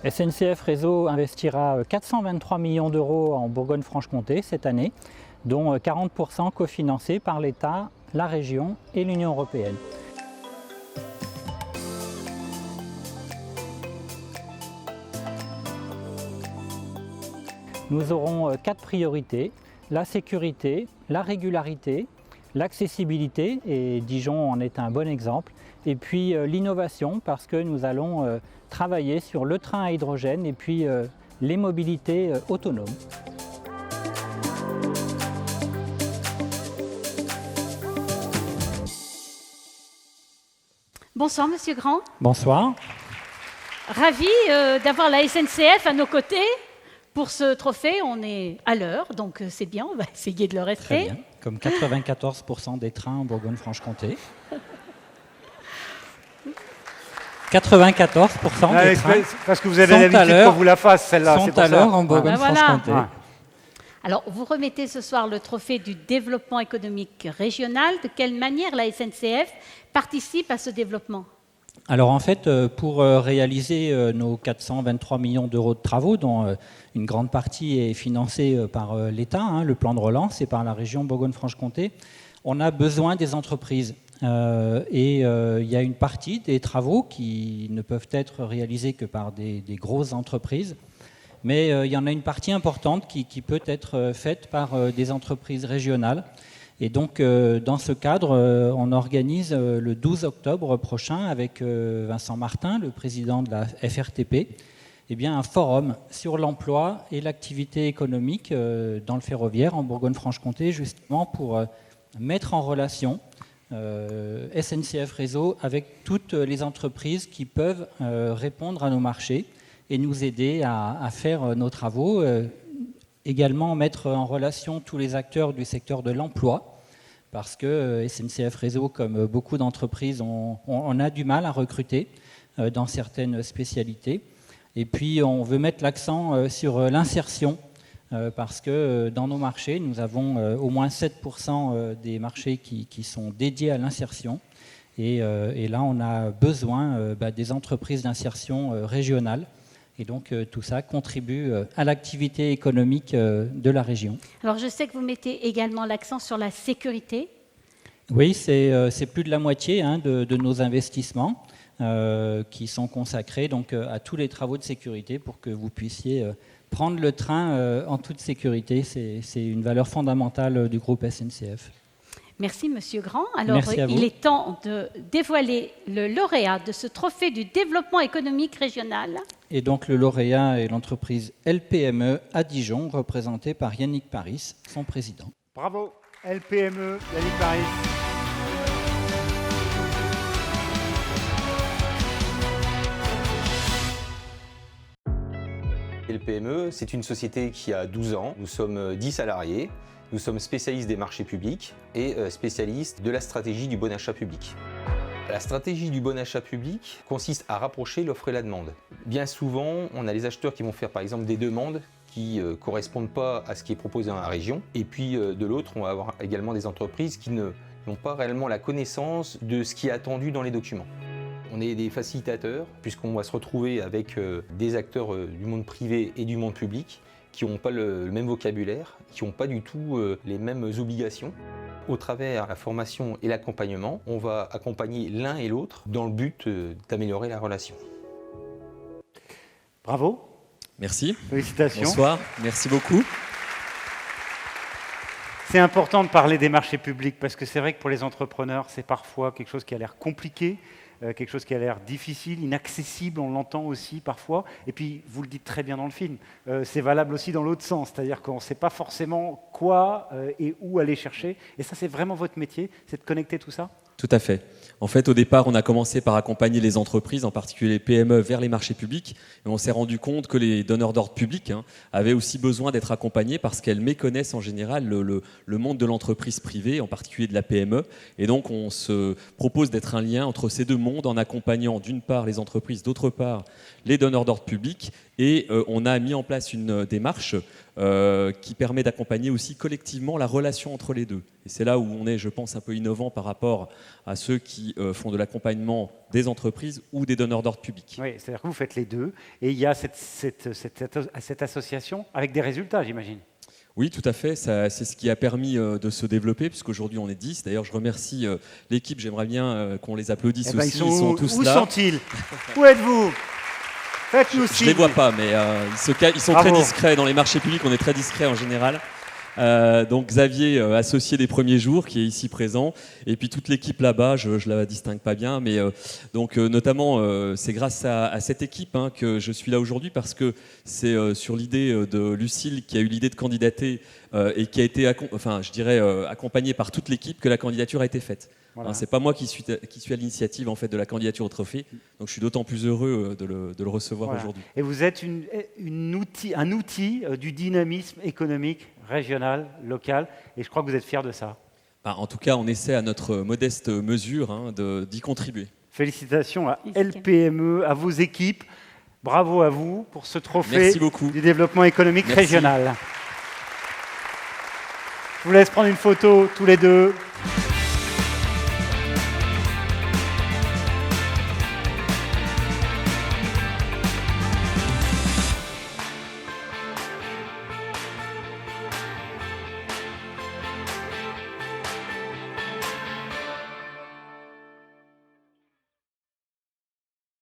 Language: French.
SNCF Réseau investira 423 millions d'euros en Bourgogne-Franche-Comté cette année, dont 40% cofinancés par l'État, la région et l'Union européenne. Nous aurons 4 priorités: la sécurité, la régularité, l'accessibilité, et Dijon en est un bon exemple, et puis l'innovation, parce que nous allons travailler sur le train à hydrogène et puis les mobilités autonomes. Bonsoir Monsieur Grand. Bonsoir. Ravi d'avoir la SNCF à nos côtés. Pour ce trophée, on est à l'heure, donc c'est bien, on va essayer de le rester. Très bien, comme 94% des trains en Bourgogne-Franche-Comté. 94% des trains parce que vous avez l'habitude qu'on vous la fasse, celle-là. Sont à l'heure en Bourgogne-Franche-Comté. Voilà. Alors, vous remettez ce soir le trophée du développement économique régional. De quelle manière la SNCF participe à ce développement ? Alors en fait, pour réaliser nos 423 millions d'euros de travaux, dont une grande partie est financée par l'État, le plan de relance, et par la région Bourgogne-Franche-Comté, on a besoin des entreprises. Et il y a une partie des travaux qui ne peuvent être réalisés que par des grosses entreprises, mais il y en a une partie importante qui peut être faite par des entreprises régionales. Et donc, dans ce cadre, on organise le 12 octobre prochain avec Vincent Martin, le président de la FRTP, un forum sur l'emploi et l'activité économique dans le ferroviaire en Bourgogne-Franche-Comté, justement pour mettre en relation SNCF Réseau avec toutes les entreprises qui peuvent répondre à nos marchés et nous aider à faire nos travaux. Également mettre en relation tous les acteurs du secteur de l'emploi, parce que SNCF Réseau, comme beaucoup d'entreprises, on a du mal à recruter dans certaines spécialités. Et puis on veut mettre l'accent sur l'insertion, parce que dans nos marchés, nous avons au moins 7% des marchés qui sont dédiés à l'insertion. Et là, on a besoin des entreprises d'insertion régionales. Et donc tout ça contribue à l'activité économique de la région. Alors je sais que vous mettez également l'accent sur la sécurité. Oui, c'est plus de la moitié de nos investissements qui sont consacrés donc, à tous les travaux de sécurité pour que vous puissiez prendre le train en toute sécurité. C'est une valeur fondamentale du groupe SNCF. Merci Monsieur Grand. Alors il est temps de dévoiler le lauréat de ce trophée du développement économique régional. Et donc le lauréat est l'entreprise LPME à Dijon, représentée par Yannick Paris, son président. Bravo, LPME, Yannick Paris. LPME, c'est une société qui a 12 ans. Nous sommes 10 salariés. Nous sommes spécialistes des marchés publics et spécialistes de la stratégie du bon achat public. La stratégie du bon achat public consiste à rapprocher l'offre et la demande. Bien souvent, on a les acheteurs qui vont faire par exemple des demandes qui ne correspondent pas à ce qui est proposé dans la région. Et puis de l'autre, on va avoir également des entreprises qui n'ont pas réellement la connaissance de ce qui est attendu dans les documents. On est des facilitateurs puisqu'on va se retrouver avec des acteurs du monde privé et du monde public qui n'ont pas le même vocabulaire, qui n'ont pas du tout les mêmes obligations. Au travers de la formation et l'accompagnement, on va accompagner l'un et l'autre dans le but d'améliorer la relation. Bravo. Merci. Félicitations. Bonsoir, merci beaucoup. C'est important de parler des marchés publics parce que c'est vrai que pour les entrepreneurs, c'est parfois quelque chose qui a l'air compliqué, quelque chose qui a l'air difficile, inaccessible, on l'entend aussi parfois. Et puis, vous le dites très bien dans le film, c'est valable aussi dans l'autre sens, c'est-à-dire qu'on ne sait pas forcément quoi et où aller chercher. Et ça, c'est vraiment votre métier, c'est de connecter tout ça ? Tout à fait. En fait, au départ, on a commencé par accompagner les entreprises, en particulier les PME, vers les marchés publics. Et on s'est rendu compte que les donneurs d'ordre publics avaient aussi besoin d'être accompagnés parce qu'elles méconnaissent en général le monde de l'entreprise privée, en particulier de la PME. Et donc, on se propose d'être un lien entre ces deux mondes en accompagnant d'une part les entreprises, d'autre part les donneurs d'ordre publics. Et on a mis en place une démarche qui permet d'accompagner aussi collectivement la relation entre les deux. Et c'est là où on est, je pense, un peu innovant par rapport à ceux qui font de l'accompagnement des entreprises ou des donneurs d'ordre publics. Oui, c'est-à-dire que vous faites les deux, et il y a cette association avec des résultats, j'imagine. Oui, tout à fait. C'est ce qui a permis de se développer, puisqu'aujourd'hui on est 10. D'ailleurs, je remercie l'équipe. J'aimerais bien qu'on les applaudisse aussi. Ils sont tous où là. Où sont-ils? Où êtes-vous? Faites-nous signe. Je ne les vois pas, mais ils sont Bravo. très discrets. Dans les marchés publics, on est très discrets en général. Donc Xavier, associé des premiers jours, qui est ici présent, et puis toute l'équipe là-bas, je ne la distingue pas bien, mais notamment c'est grâce à cette équipe que je suis là aujourd'hui, parce que c'est sur l'idée de Lucille qui a eu l'idée de candidater et qui a été accompagnée par toute l'équipe que la candidature a été faite. Voilà. C'est pas moi qui suis à l'initiative en fait de la candidature au trophée, donc je suis d'autant plus heureux de le recevoir aujourd'hui. Et vous êtes un outil du dynamisme économique régional, local, et je crois que vous êtes fiers de ça. En tout cas, on essaie à notre modeste mesure d'y contribuer. Félicitations à LPME, à vos équipes. Bravo à vous pour ce trophée Merci beaucoup. du développement économique Merci. régional. Je vous laisse prendre une photo tous les deux.